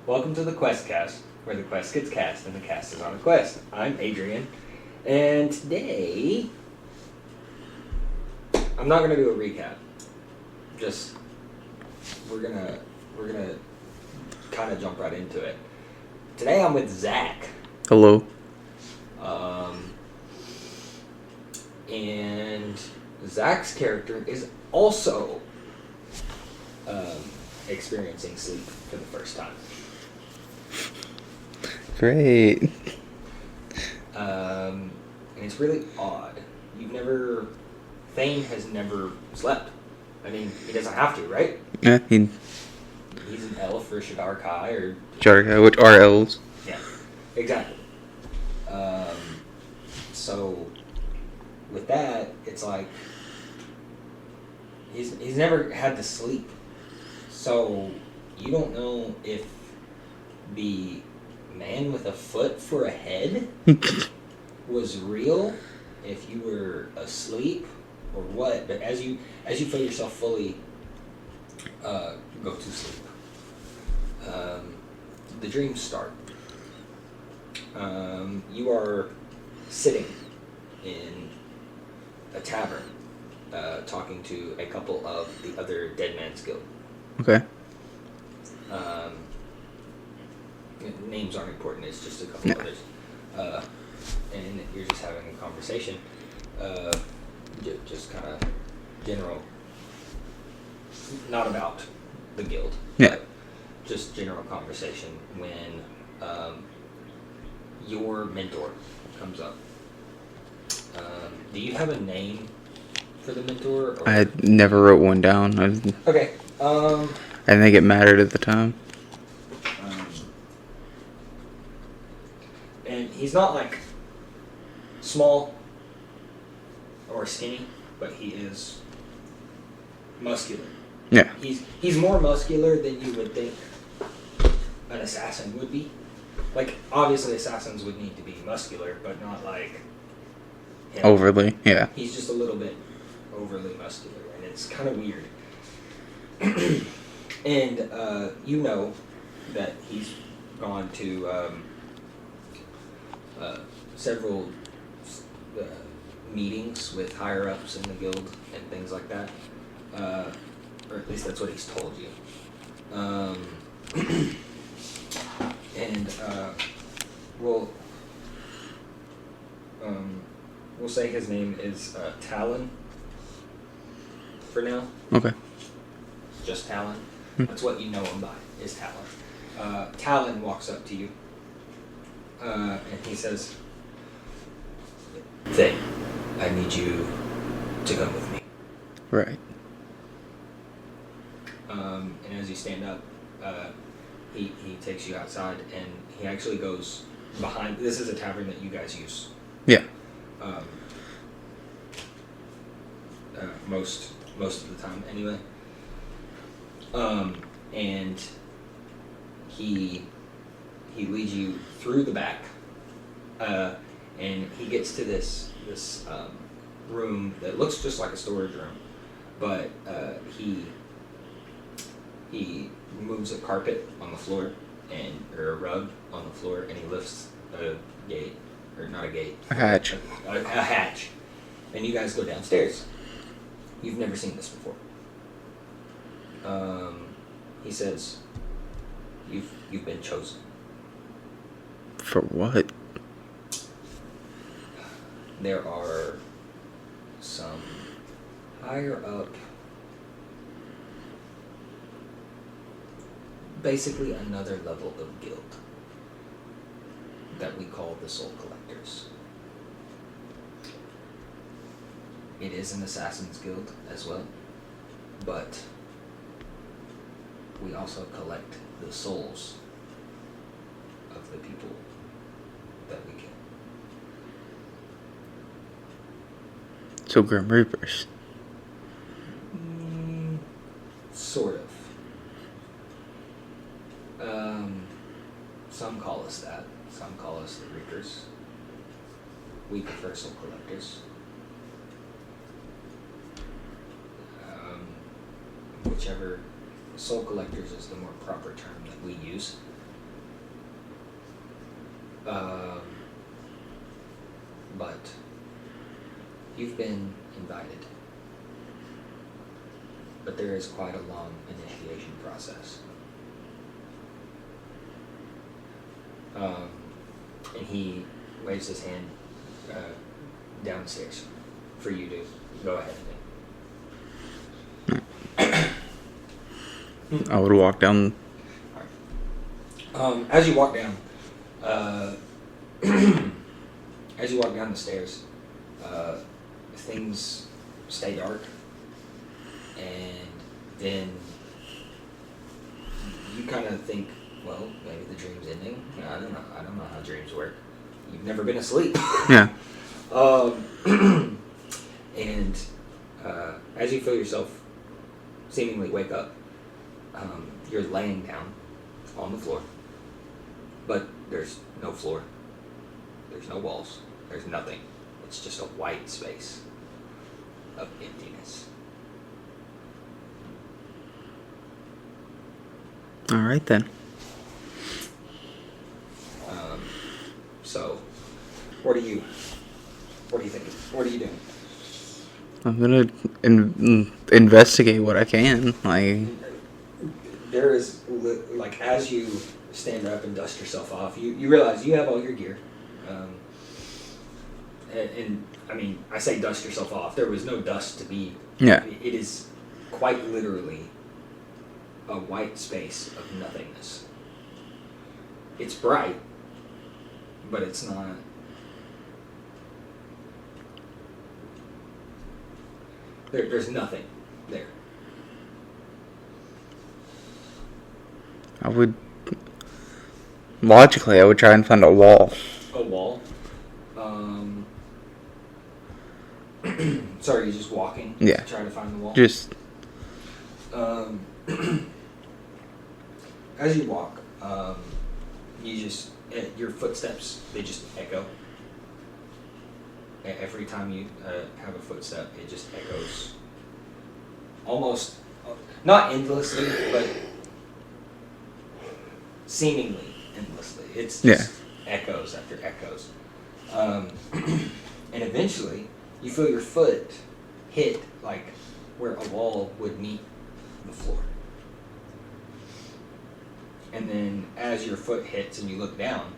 Welcome to the QuestCast, where the quest gets cast and the cast is on a quest. I'm Adrian, and today I'm not gonna do a recap. Just we're gonna kind of jump right into it. Today I'm with Zach. Hello. And Zach's character is also experiencing sleep for the first time. Great. And it's really odd. Thane has never slept. I mean, he doesn't have to, right? Yeah, He's an elf or Shadarkai or... Jarka, which are elves. Yeah, exactly. So, with that, it's like... He's never had to sleep. So, you don't know if the man with a foot for a head was real, if you were asleep, or what. But as you feel yourself fully go to sleep, the dreams start. You are sitting in a tavern, talking to a couple of the other Dead Man's Guild. Okay. Names aren't important, it's just a couple others. And you're just having a conversation. Just kind of general, not about the guild, but just general conversation when your mentor comes up. Do you have a name for the mentor? Or? I never wrote one down. Okay. I didn't think it mattered at the time. And he's not like small or skinny, but he is muscular. Yeah. He's more muscular than you would think an assassin would be. Like, obviously assassins would need to be muscular, but not like him. Overly, yeah. He's just a little bit overly muscular, and it's kind of weird. And you know that he's gone to several meetings with higher ups in the guild and things like that, or at least that's what he's told you. And we'll say his name is Talon for now. Okay. Just Talon. That's what you know him by, is Talon. Talon walks up to you, and he says, Thane, I need you to come with me. Right. And as you stand up, he takes you outside, and he actually goes behind. This is a tavern that you guys use. Yeah. Most of the time, anyway. And he leads you through the back, and he gets to this room that looks just like a storage room, but he moves a carpet on the floor or a rug on the floor, and he lifts a gate, or not a gate, A hatch. a hatch, and you guys go downstairs. You've never seen this before. He says, "You've been chosen." For what? There are some higher up, basically another level of guild that we call the Soul Collectors. It is an assassin's guild as well, but we also collect the souls of the people that we kill. So Grim Reapers. Sort of. Some call us that. Some call us the Reapers. We prefer Soul Collectors. Whichever, Soul Collectors is the more proper term that we use. But you've been invited. But there is quite a long initiation process. And he waves his hand downstairs for you to go ahead and I would walk down. as you walk down, as you walk down the stairs, things stay dark, and then you kind of think, well, maybe the dream's ending. I don't know how dreams work. You've never been asleep. Yeah. And as you feel yourself seemingly wake up, you're laying down on the floor, but there's no floor, there's no walls, there's nothing. It's just a white space of emptiness. All right then. So, what are you thinking? What are you doing? I'm gonna investigate what I can. Like, there is, like, as you stand up and dust yourself off, you realize you have all your gear. And I mean, I say dust yourself off. There was no dust to be. yeah. It is quite literally a white space of nothingness. It's bright, but it's not. There's nothing there. I would try and find a wall. A wall. Sorry, you're just walking. Yeah. To try to find the wall. Just as you walk, you just your footsteps, they just echo. Every time you have a footstep, it just echoes. Almost, not endlessly, but seemingly endlessly. It's just echoes after echoes. And eventually, you feel your foot hit like where a wall would meet the floor. And then as your foot hits and you look down,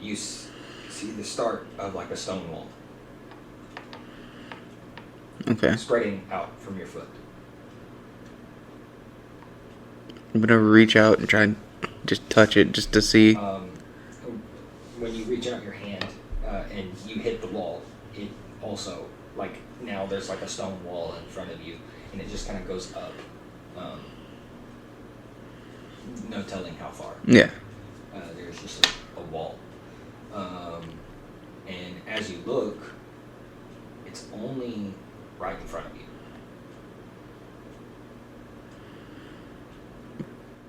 you see the start of like a stone wall. okay. Spreading out from your foot. I'm gonna reach out and try and just touch it just to see. When you reach out your hand and you hit the wall, it also, like, now there's like a stone wall in front of you, and it just kind of goes up. No telling how far. Yeah. There's just a wall. And as you look, it's only right in front of you.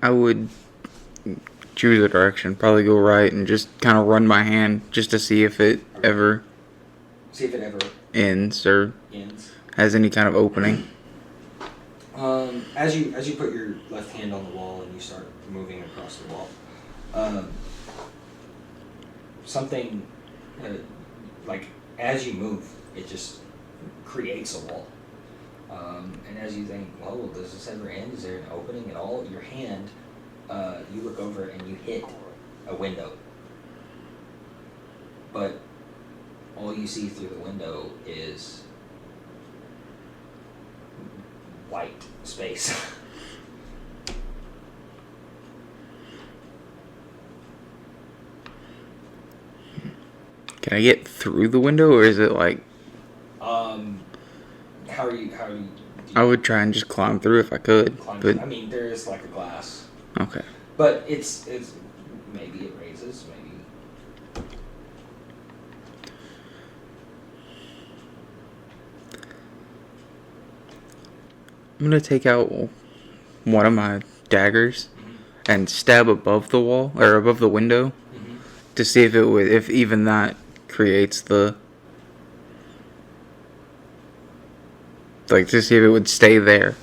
I would choose a direction, probably go right, and just kind of run my hand just to see if it ever ends or has any kind of opening. As you put your left hand on the wall and you start moving across the wall, something like as you move, it just creates a wall. And as you think, well, does this ever end? Is there an opening at all? Your hand, you look over and you hit a window. But all you see through the window is white space. Can I get through the window, or is it like... How do you I would try and just climb through if I could. But I mean, there is like a glass. okay. But it's maybe it raises, maybe. I'm gonna take out one of my daggers and stab above the wall or above the window to see if even that creates the, like, to see if it would stay there.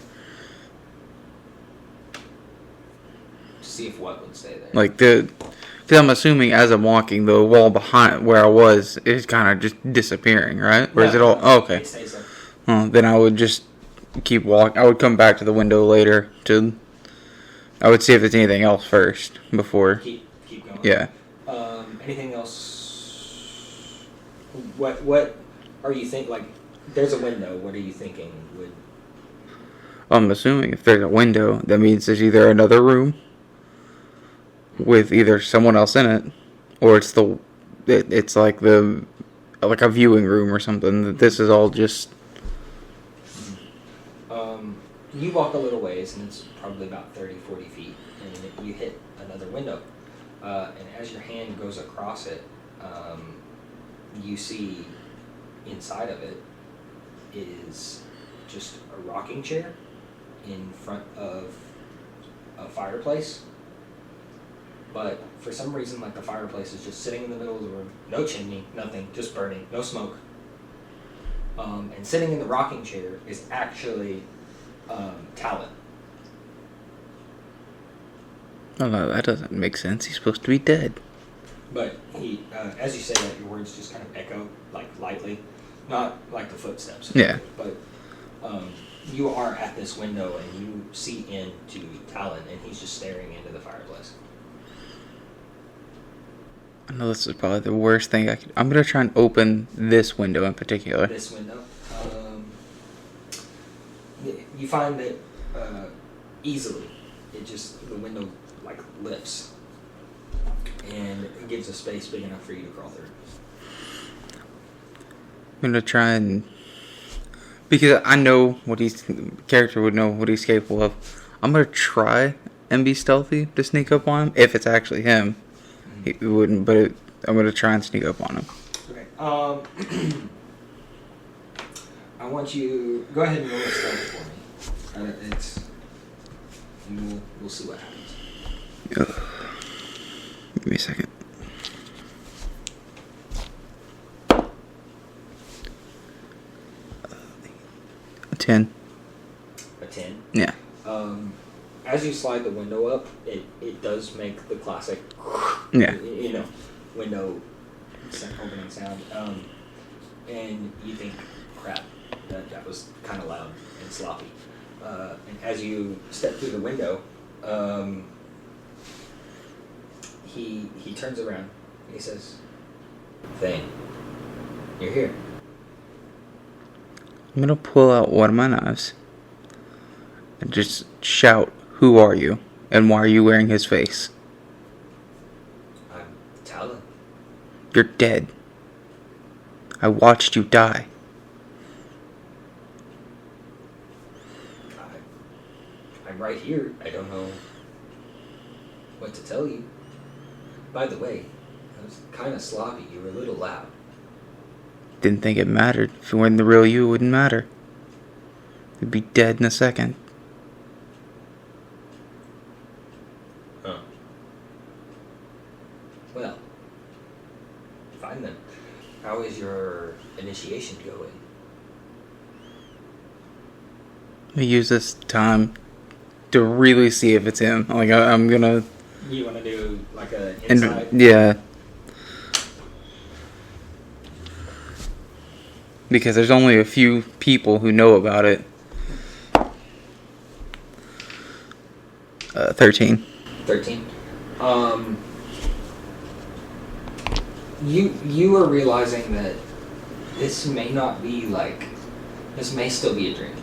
See if what would stay there. Like because Because I'm assuming as I'm walking, the wall behind where I was is kind of just disappearing, right? Or is it all... Oh, okay. It stays there. Then I would just keep walking. I would come back to the window later to... I would see if there's anything else first before... Keep going. Yeah. Anything else? What are you think? Like, there's a window. What are you thinking would... I'm assuming if there's a window, that means there's either another room with either someone else in it, or it's like a viewing room or something. That this is all just... You walk a little ways, and it's probably about 30, 40 feet, and you hit another window. And as your hand goes across it, you see inside of it is just a rocking chair in front of a fireplace. But for some reason, like, the fireplace is just sitting in the middle of the room. No chimney, nothing, just burning, no smoke. And sitting in the rocking chair is actually Talon. Oh no, that doesn't make sense. He's supposed to be dead. But he, as you say that, your words just kind of echo, like, lightly. Not like the footsteps. Yeah. But you are at this window, and you see into Talon, and he's just staring into the fireplace. I know this is probably the worst thing I could... I'm going to try and open this window in particular. This window. You find that easily, the window, like, lifts. And it gives a space big enough for you to crawl through. I'm going to try and... Because I know the character would know what he's capable of. I'm going to try and be stealthy to sneak up on him. If it's actually him. He wouldn't, but I'm going to try and sneak up on him. Okay. I want you... Go ahead and roll a stealth for me. And we'll see what happens. Give me a second. A 10. A 10? Yeah. As you slide the window up, it does make the classic, Yeah. Window opening sound. And you think, crap, that was kind of loud and sloppy. And as you step through the window, he turns around and he says, Thane, you're here. I'm going to pull out one of my knives and just shout, "Who are you? And why are you wearing his face?" I'm Talon. You're dead. I watched you die. I'm right here. I don't know what to tell you. By the way, I was kind of sloppy. You were a little loud. Didn't think it mattered. If it weren't the real you, it wouldn't matter. You'd be dead in a second. Huh. Well, fine then. How is your initiation going? We use this time to really see if it's him. Like, I'm gonna... You want to do like a inside? Yeah. Because there's only a few people who know about it. 13. 13. You are realizing that this may not be like... This may still be a dream.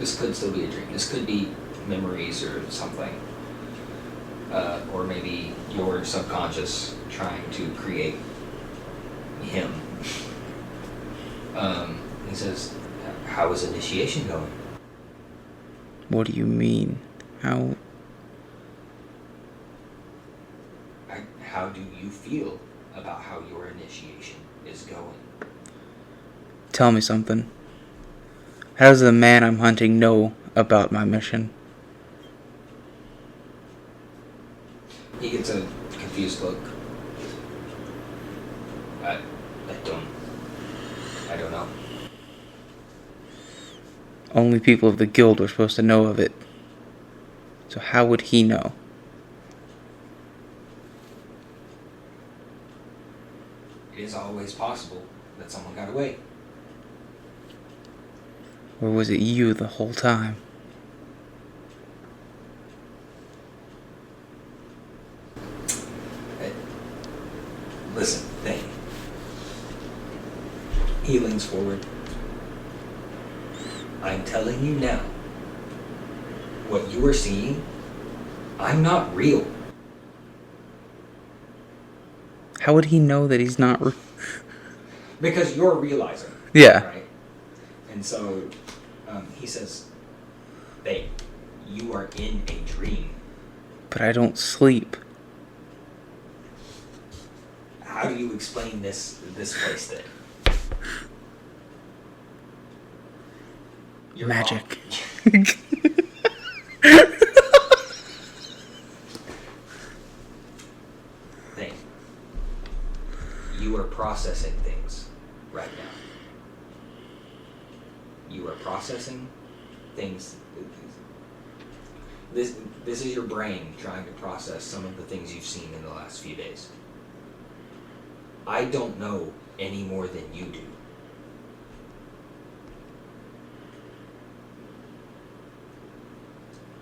This could still be a dream. This could be memories or something. Or maybe your subconscious trying to create him. He says, how is initiation going? What do you mean? How do you feel about how your initiation is going? Tell me something. How does the man I'm hunting know about my mission? He gets a confused look. I don't know. Only people of the guild were supposed to know of it. So how would he know? is always possible that someone got away. Or was it you the whole time? Hey, listen, Thane. He leans forward. I'm telling you now, what you are seeing, I'm not real. How would he know that he's not... Because you're realizing. Yeah. Right? And so, he says, Thane, you are in a dream. But I don't sleep. How do you explain this place then? You're Magic. Thing. You are processing things right now. You are processing things. This is your brain trying to process some of the things you've seen in the last few days. I don't know any more than you do.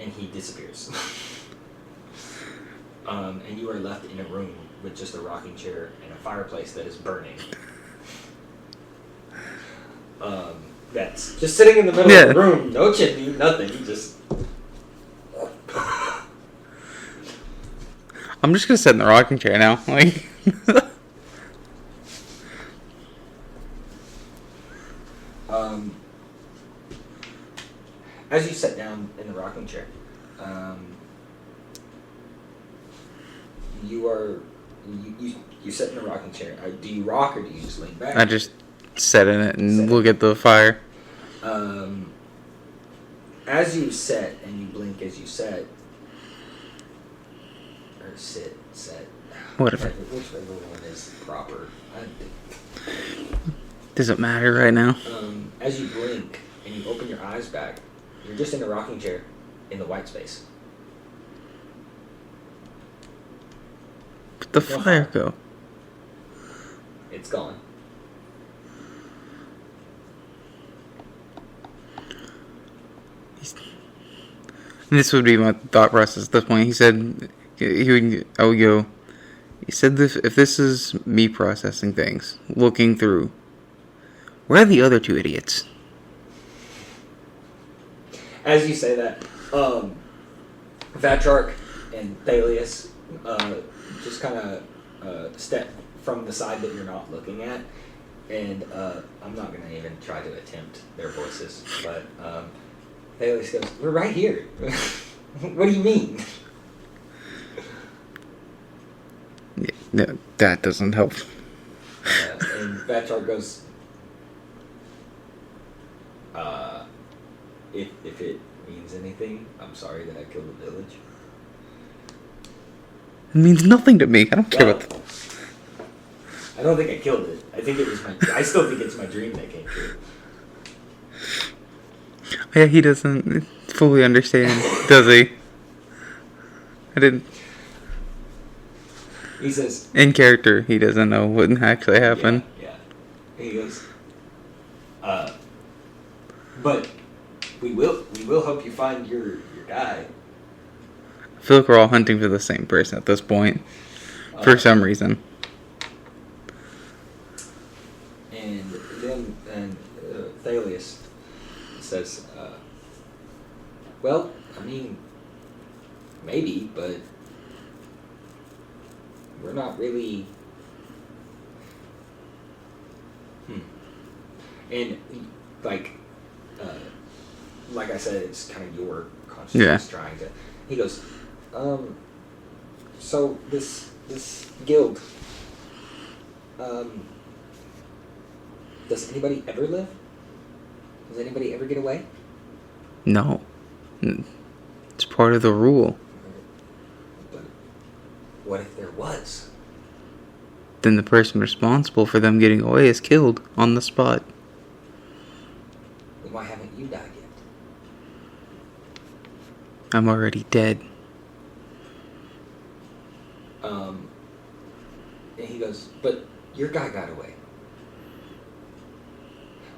And he disappears. And you are left in a room with just a rocking chair and a fireplace that is burning. That's just sitting in the middle of the room, no chimney, nothing, just... I'm just gonna sit in the rocking chair now, like... As you sit down in the rocking chair, you sit in a rocking chair. Do you rock or do you just lean back? I just sit in it and look at the fire. As you sit and you blink as you sit, or sit, whatever. Whichever one is proper. Doesn't matter right now. As you blink and you open your eyes back, you're just in a rocking chair in the white space. Where'd the fire go? It's gone. This would be my thought process at this point. He said, he said this, if this is me processing things, looking through, where are the other two idiots? As you say that, Vatrarch and Thalius just kind of step from the side that you're not looking at, and I'm not going to even try to attempt their voices, but Thalius goes, "We're right here." What do you mean? Yeah, no, that doesn't help. And Vatrarch goes, if it means anything, I'm sorry that I killed the village. It means nothing to me. I don't care what. I don't think I killed it. I think it was I still think it's my dream that came true. Yeah, he doesn't fully understand, does he? I didn't. He says, in character, he doesn't know what actually happened. Yeah. He goes, but we will help you find your guy. I feel like we're all hunting for the same person at this point, for some reason. And then Thalius says, well, I mean, maybe, but we're not really... And, like I said, it's kind of your consciousness trying to... He goes, so this guild, does anybody ever live? Does anybody ever get away? No. It's part of the rule. But what if there was? Then the person responsible for them getting away is killed on the spot. Then why haven't you died yet? I'm already dead. And he goes, but Your guy got away.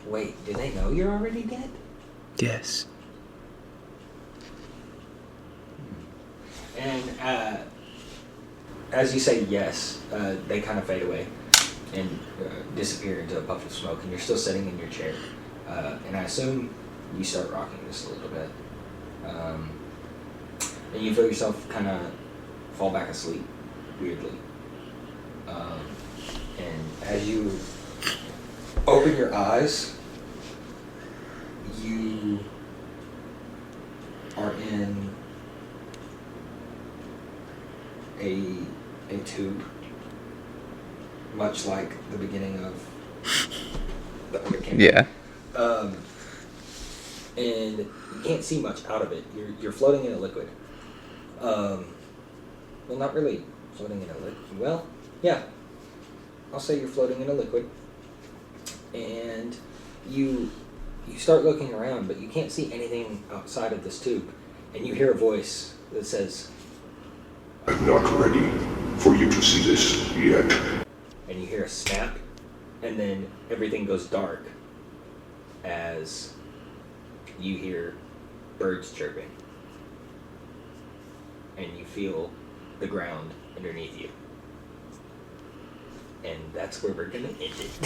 Wait, do they know you're already dead? Yes. And as you say yes, they kind of fade away and disappear into a puff of smoke, and you're still sitting in your chair. And I assume you start rocking this a little bit. And you feel yourself kind of fall back asleep, weirdly. And as you open your eyes, you are in a tube, much like the beginning of the Undercamp. Yeah. And you can't see much out of it. You're floating in a liquid. Well, not really floating in a liquid. Well, yeah. I'll say you're floating in a liquid. And you start looking around, but you can't see anything outside of this tube. And you hear a voice that says, I'm not ready for you to see this yet. and you hear a snap, and then everything goes dark as you hear birds chirping. And you feel the ground underneath you. And that's where we're going to end it.